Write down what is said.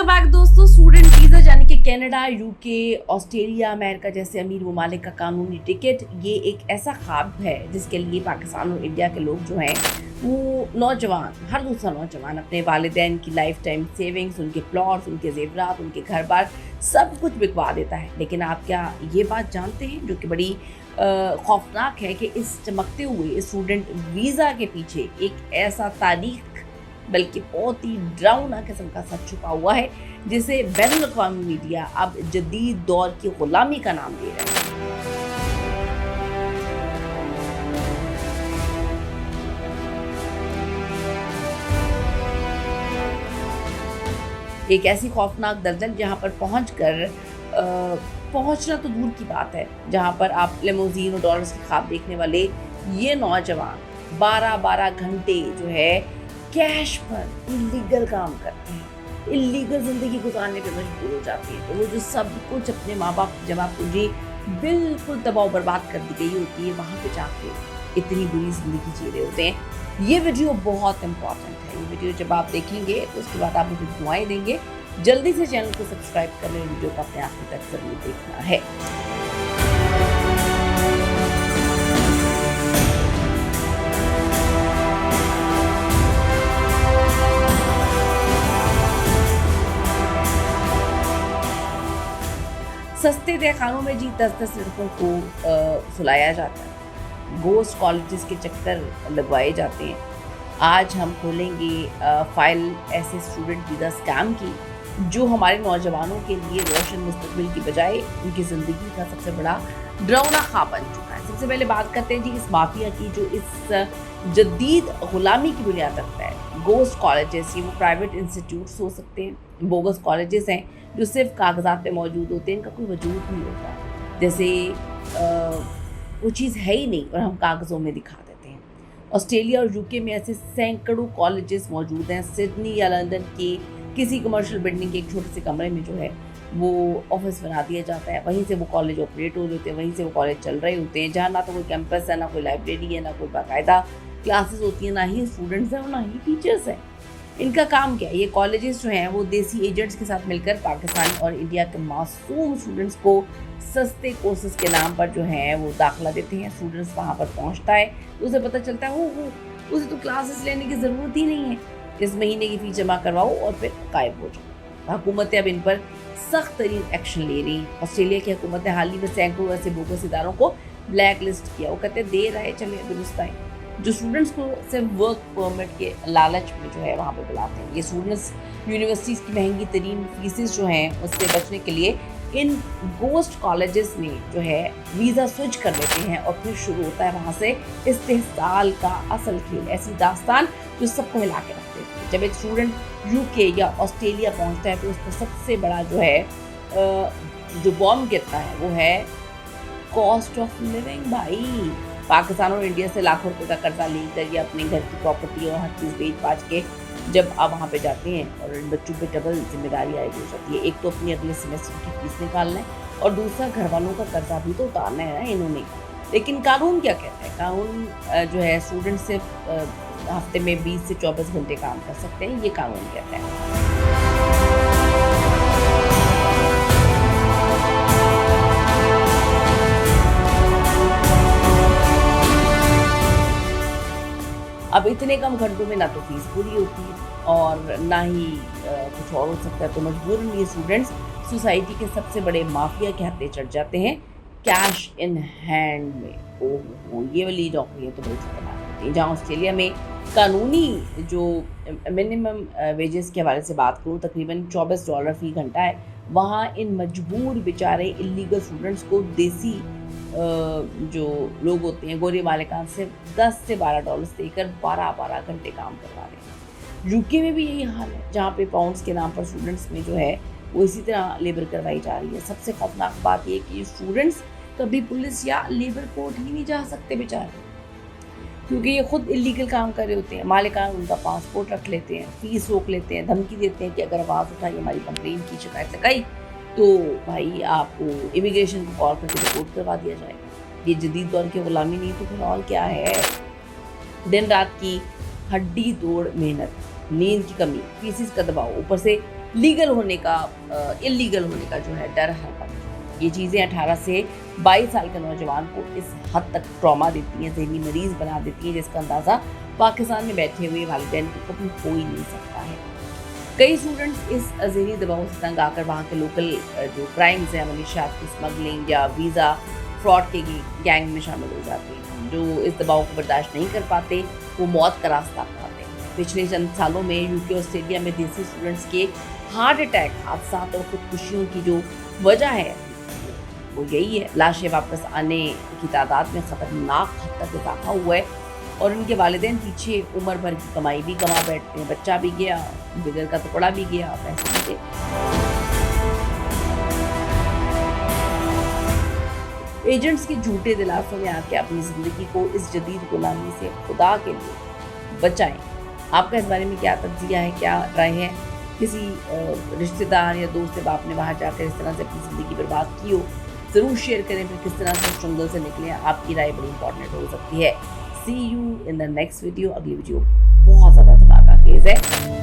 Welcome back दोस्तों। Student visa यानी कि कनाडा, यूके, ऑस्ट्रेलिया, अमेरिका जैसे अमीर ममालिक का कानूनी टिकट, ये एक ऐसा ख्वाब है जिसके लिए पाकिस्तान और इंडिया के लोग जो हैं वो नौजवान, हर दूसरा नौजवान अपने वालिदैन की लाइफ टाइम सेविंग्स, उनके प्लॉट्स, उनके जेवरात, उनके घर बार सब कुछ बिकवा देता है। लेकिन आप क्या ये बात जानते हैं जो कि बड़ी खौफनाक है कि इस चमकते हुए स्टूडेंट वीज़ा के पीछे एक ऐसा तारीख बल्कि बहुत ही डरावना किस्म का सच छुपा हुआ है जिसे बैनुल-अक़वामी मीडिया अब जदीद दौर की गुलामी का नाम दे रहा है। एक ऐसी खौफनाक दलदल जहां पर पहुंचना तो दूर की बात है, जहां पर आप लिमोजीन और डॉलर्स के ख्वाब देखने वाले ये नौजवान 12-12 घंटे जो है कैश पर इलीगल काम करते हैं, इलीगल ज़िंदगी गुजारने पे मजबूर हो जाते हैं। तो वो जो सब कुछ अपने माँ बाप जमा पूंजी बिल्कुल तबाह बर्बाद कर दी गई होती है, वहाँ पे जाके इतनी बुरी ज़िंदगी जी रहे होते हैं। ये वीडियो बहुत इंपॉर्टेंट है। ये वीडियो जब आप देखेंगे तो उसके बाद आप मुझे दुआएं देंगे। जल्दी से चैनल को सब्सक्राइब कर लें, वीडियो को अपने आखिर तक जरूर देखना है। सस्ते तहखानों में जी 10-10 लड़कों को सुलाया जाता है, गोस्ट कॉलेजेस के चक्कर लगवाए जाते हैं। आज हम खोलेंगे फाइल ऐसे स्टूडेंट वीज़ा स्कैम की जो हमारे नौजवानों के लिए रोशन मुस्तकबिल की बजाय उनकी ज़िंदगी का सबसे बड़ा डरावना ख्वाब बन चुका है। सबसे पहले बात करते हैं जी इस माफिया की जो इस जदीद गुलामी की बुनियाद रखता है। गोस्ट कॉलेजेस, ये वो प्राइवेट इंस्टीट्यूट्स हो सकते हैं, बोगस कॉलेजेस हैं जो सिर्फ कागजात पे मौजूद होते हैं, इनका कोई वजूद नहीं होता, जैसे वो चीज़ है ही नहीं और हम कागज़ों में दिखा देते हैं। ऑस्ट्रेलिया और यूके में ऐसे सैकड़ों कॉलेजेस मौजूद हैं। सिडनी या लंदन के किसी कमर्शियल बिल्डिंग के एक छोटे से कमरे में जो है वो ऑफिस बना दिया जाता है, वहीं से वो कॉलेज ऑपरेट हो रहे होते हैं, वहीं से वो कॉलेज चल रहे होते हैं, जहाँ ना तो कोई कैंपस है, ना कोई लाइब्रेरी है, ना कोई बाकायदा क्लासेस होती हैं, ना ही स्टूडेंट्स हैं और ना ही टीचर्स हैं। इनका काम क्या है? ये कॉलेजेस जो हैं वो देसी एजेंट्स के साथ मिलकर पाकिस्तान और इंडिया के मासूम स्टूडेंट्स को सस्ते कोर्सेज के नाम पर जो है वो दाखिला देते हैं। स्टूडेंट्स वहाँ पर पहुँचता है तो उसे पता चलता है वो उसे तो क्लासेस लेने की ज़रूरत ही नहीं है, इस महीने की फ़ीस जमा करवाओ और फिर गायब हो जाओ। हुकूमतें अब इन पर सख्त तरीन एक्शन ले रही। ऑस्ट्रेलिया की हुकूमत ने हाल ही में सैकड़ों ऐसे बोगस इदारों को ब्लैक लिस्ट किया। वो कहते दे रहे चले दुरुस्त आए, जो स्टूडेंट्स को सिर्फ वर्क परमिट के लालच में जो है वहाँ पे बुलाते हैं। ये स्टूडेंट्स यूनिवर्सिटीज़ की महंगी तरीन फीसेस जो हैं उससे बचने के लिए इन गोस्ट कॉलेजेस में जो है वीज़ा स्विच कर लेते हैं और फिर शुरू होता है वहाँ से इस्तेहसाल का असल खेल, ऐसी दास्तान जो सबको हिला के रख देती है। जब एक स्टूडेंट यूके या ऑस्ट्रेलिया पहुँचता है तो उसका सबसे बड़ा जो है जो बॉम्ब गिरता है वो है कॉस्ट ऑफ लिविंग। भाई पाकिस्तान और इंडिया से लाखों रुपए का कर्जा लेकर या अपने घर की प्रॉपर्टी और हर चीज़ बेच बाच के जब आप वहाँ पे जाते हैं और इन बच्चों पे डबल जिम्मेदारी आई हो जाती है। एक तो अपनी अगले सेमेस्टर की फीस निकालना है और दूसरा घर वालों का कर्जा भी तो उतारना है ना इन्होंने। लेकिन कानून क्या कहता है? कानून जो है स्टूडेंट सिर्फ हफ्ते में 20 से 24 घंटे काम कर सकते हैं, ये कानून कहता है। अब इतने कम घंटों में ना तो फीस पूरी होती है और ना ही कुछ और हो सकता है, तो मजबूरन ये स्टूडेंट्स सोसाइटी के सबसे बड़े माफिया के हत्थे चढ़ जाते हैं कैश इन हैंड में। ओह, ये वाली नौकरियाँ तो बड़ी खतरनाक होती हैं। जहाँ ऑस्ट्रेलिया में कानूनी जो मिनिमम वेजेस के हवाले से बात करूँ तकरीबन $24 फी घंटा है, वहाँ इन मजबूर बेचारे इलीगल स्टूडेंट्स को देसी जो लोग होते हैं गोरे मालिकान से 10 से $12 देकर 12-12 घंटे काम करवा रहे हैं। यूके में भी यही हाल है, जहाँ पे पाउंड्स के नाम पर स्टूडेंट्स में जो है वो इसी तरह लेबर करवाई जा रही है। सबसे खतरनाक बात ये कि स्टूडेंट्स कभी पुलिस या लेबर कोर्ट ही नहीं जा सकते बेचारे, क्योंकि ये खुद इलीगल काम कर रहे होते हैं। मालिकान उनका पासपोर्ट रख लेते हैं, फीस रोक लेते हैं, धमकी देते हैं कि अगर आवाज़ उठाई, हमारी कंप्लेन की, शिकायत लगाई तो भाई आपको इमिग्रेशन को कॉल करके रिपोर्ट करवा दिया जाएगा। ये जदीद दौर की गुलामी नहीं तो फिर और क्या है? दिन रात की हड्डी तोड़ मेहनत, नींद की कमी, फीसिस का दबाव, ऊपर से लीगल होने का इलीगल होने का जो है डर है। ये चीज़ें 18 से 22 साल के नौजवान को इस हद तक ट्रॉमा देती हैं, ज़हनी मरीज़ बना देती हैं, जिसका अंदाज़ा पाकिस्तान में बैठे हुए वालिदैन को कभी हो ही नहीं सकता है। कई स्टूडेंट्स इस ज़हनी दबाव से तंग आकर वहाँ के लोकल जो क्राइम्स हैं, मनीशात की स्मगलिंग या वीज़ा फ्रॉड के गैंग में शामिल हो जाते हैं। जो इस दबाव को बर्दाश्त नहीं कर पाते वो मौत का रास्ता अपनाते हैं। पिछले चंद सालों में यूके और ऑस्ट्रेलिया में देसी स्टूडेंट्स के हार्ट अटैक, हादसा और खुदकुशियों की जो वजह है वो यही है। लाशें वापस आने की तादाद में खतरनाक हद तक इजाफा हुआ है और उनके वालिदैन पीछे उम्र भर की कमाई भी गंवा बैठते हैं। बच्चा भी गया, जिगर का टुकड़ा भी गया, पैसे भी गए। एजेंट्स के झूठे दिलासों में आके अपनी ज़िंदगी को इस जदीद गुलामी से खुदा के लिए बचाएं। आपका इस बारे में क्या तज्जिया है, क्या राय है? किसी रिश्तेदार या दोस्त या बाप ने वहाँ जाकर इस तरह से अपनी ज़िंदगी बर्बाद की हो, ज़रूर शेयर करें। फिर किस तरह से जंगल से निकले, आपकी राय बड़ी इंपॉर्टेंट हो सकती है। See you in the next video. अगली वीडियो बहुत ज़्यादा धमाका खेज है।